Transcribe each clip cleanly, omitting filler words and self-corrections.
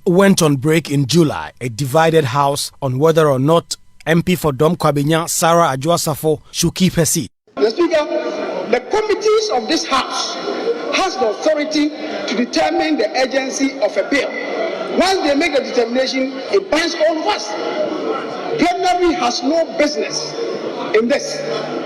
went on break in July, a divided House on whether or not MP for Dom Kwabenya, Adwoa Safo, should keep her seat. Mr. Speaker, the committees of this House has the authority to determine the urgency of a bill. Once they make a determination, it binds all of us. Plenary has no business in this.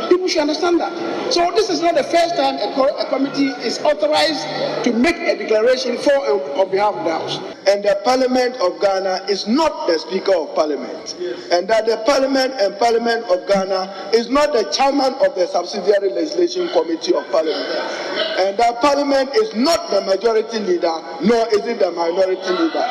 People should understand that. So this is not the first time a committee is authorized to make a declaration for on behalf of the House. And the Parliament of Ghana is not the Speaker of Parliament. Yes. And that the Parliament of Ghana is not the chairman of the Subsidiary Legislation Committee of Parliament. And that Parliament is not the majority leader, nor is it the minority leader.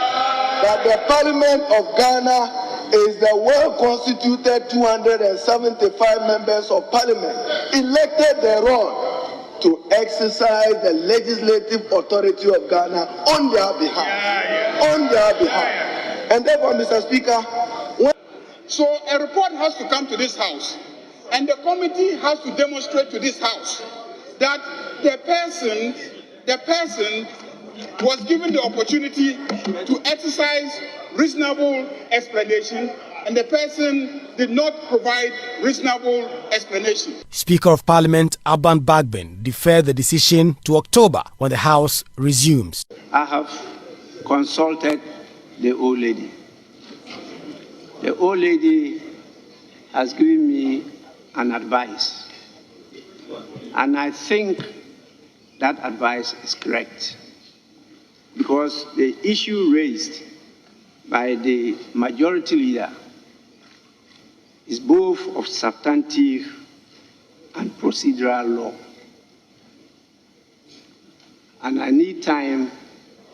That the Parliament of Ghana is the well-constituted 275 members of Parliament elected thereon to exercise the legislative authority of Ghana on their behalf. On their behalf. And therefore, Mr. Speaker, so a report has to come to this House, and the committee has to demonstrate to this House that the person was given the opportunity to exercise reasonable explanation, and the person did not provide reasonable explanation. Speaker of Parliament Alban Bagbin deferred the decision to October when the House resumes. I have consulted the old lady. The old lady has given me an advice, and I think that advice is correct, because the issue raised by the majority leader is both of substantive and procedural law. And I need time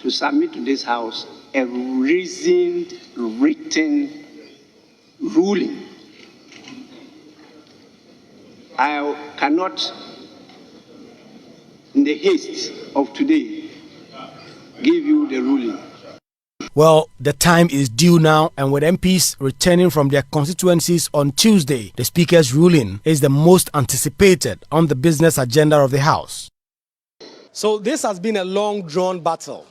to submit to this House a reasoned, written ruling. I cannot, in the haste of today, give you the ruling. Well, the time is due now, and with MPs returning from their constituencies on Tuesday, the Speaker's ruling is the most anticipated on the business agenda of the House. So this has been a long-drawn battle.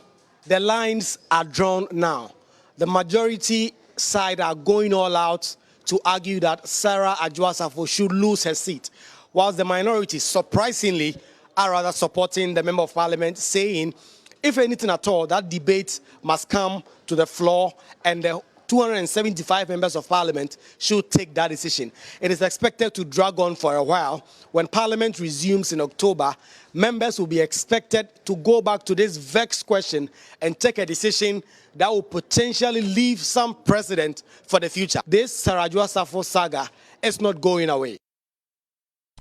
The lines are drawn now. The majority side are going all out to argue that Adwoa Safo should lose her seat, whilst the minority, surprisingly, are rather supporting the Member of Parliament, saying if anything at all, that debate must come to the floor, and the 275 members of Parliament should take that decision. It is expected to drag on for a while. When Parliament resumes in October, members will be expected to go back to this vexed question and take a decision that will potentially leave some precedent for the future. This Adwoa Safo saga is not going away.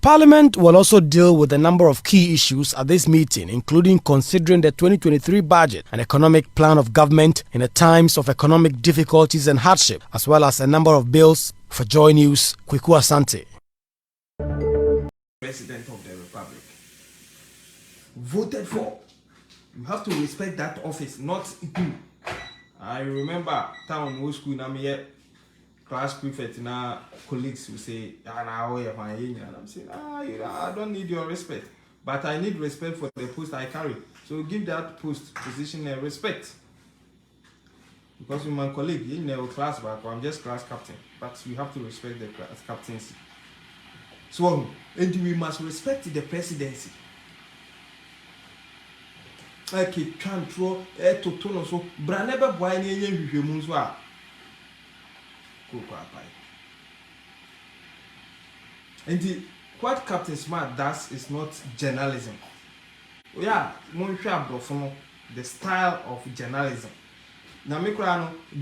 Parliament will also deal with a number of key issues at this meeting, including considering the 2023 budget and economic plan of government in the times of economic difficulties and hardship, as well as a number of bills. For Joy News, Kweku Asante. President of the Republic voted for. You have to respect that office, not you. I remember town old school na me class prefect na colleagues will say, and I'm saying, I don't need your respect, but I need respect for the post I carry. So give that post position a respect. Because with my colleague, you know, class back, I'm just class captain, but you have to respect the class captaincy. So, and we must respect the presidency. Okay, control, to tone so, Braneba Boyne, you Munswa. And what Captain Smart does is not journalism. Yeah, the style of journalism. Now,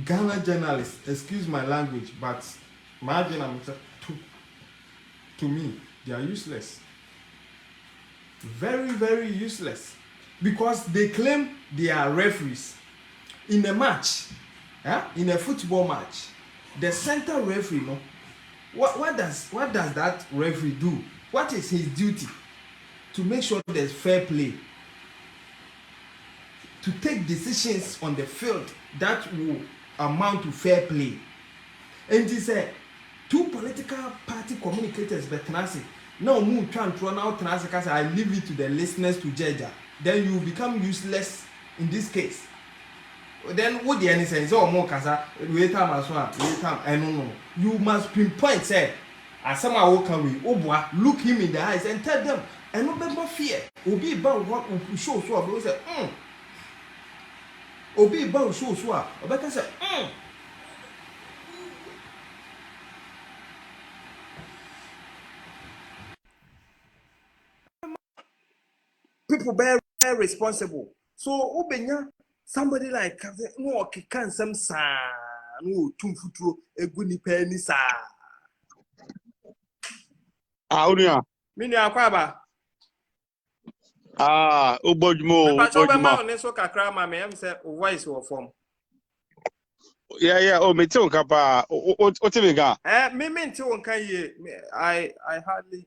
Ghana journalists, excuse my language, but my journalists, to me, they are useless. Very, very useless. Because they claim they are referees. In a match, in a football match, the center referee, no, what does that referee do? What is his duty? To make sure there's fair play. To take decisions on the field that will amount to fair play. And he said, two political party communicators, but now move try and run out because I leave it to the listeners to judge. Then you become useless in this case. then what the any sense or more kasa wait time as well wait time I don't know. You must pinpoint say as some are walk away obwa look him in the eyes and tell them and no member fear obi ba what show so we say obi ba show so obeka say people very responsible. So obenya somebody like no can some sa no tumfutro eguni penny sa. Aunia. Mini akwaba. Ubojmo. But over my own so kakra ma me am say voice or form. Yeah, me too kapa. O timiga. Me nti won kan ye I hardly.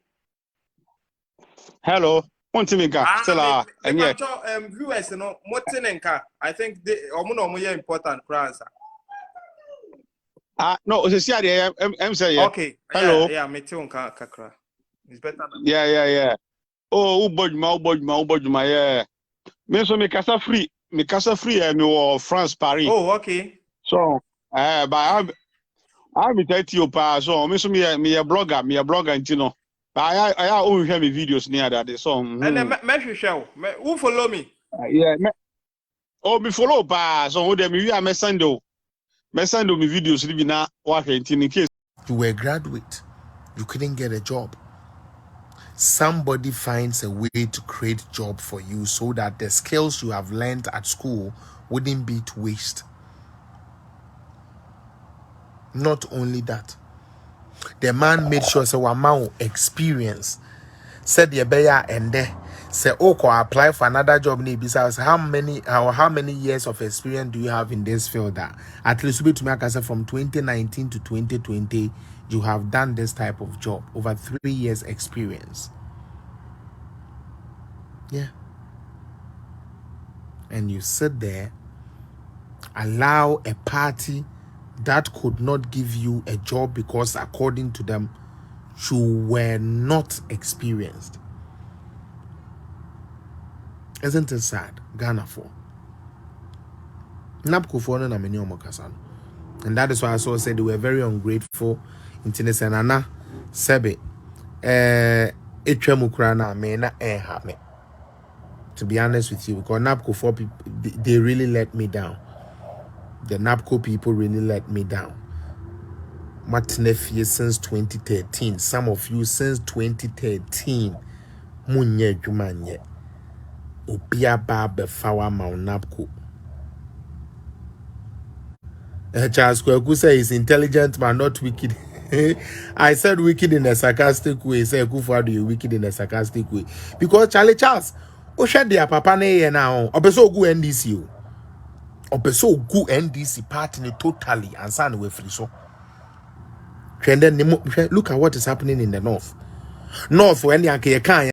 Hello. Timiga. Stella. And yeah. Viewers no motinenka. I think they omo important crowds. No, it's a I'm saying. Okay. Hello. Yeah, me too kakra. It's better. Yeah. Oh, Ubojma, yeah. Me so me casa free, me France Paris. Oh, okay. So, but I'm 30 pa so me so me a blogger, you know. I only hear me videos near that so. And then me show. Who follow me? Yeah, me follow pa so them we are me send me videos live na wa in case you were a graduate, you couldn't get a job. Somebody finds a way to create a job for you so that the skills you have learned at school wouldn't be to waste. Not only that, the man made sure say wamao experience said the beya and there say apply for another job ni bisa how many years of experience do you have in this field that at least to make us from 2019 to 2020 you have done this type of job over 3 years experience. Yeah. And you sit there, allow a party that could not give you a job because according to them you were not experienced. Isn't it sad? Ghana for Napco for na many omokasan. And that is why I also said they were very ungrateful in Tinesanana Sebe Etremukrana mena hame. To be honest with you, because NAPCO 4 people they really let me down. The NAPCO people really let me down. Matnefie since 2013. Some of you since 2013. Munye jumanye. Obia ba befawa ma NAPCO. Charles Kweku say is intelligent but not wicked. I said wicked in a sarcastic way. Say Kufuadu you wicked in a sarcastic way. Because Charles, Osha dia papa ne ye na opeso gu NDC o. Opeso gu NDC party ni totally and san we free so. Look at what is happening in the north. North when you can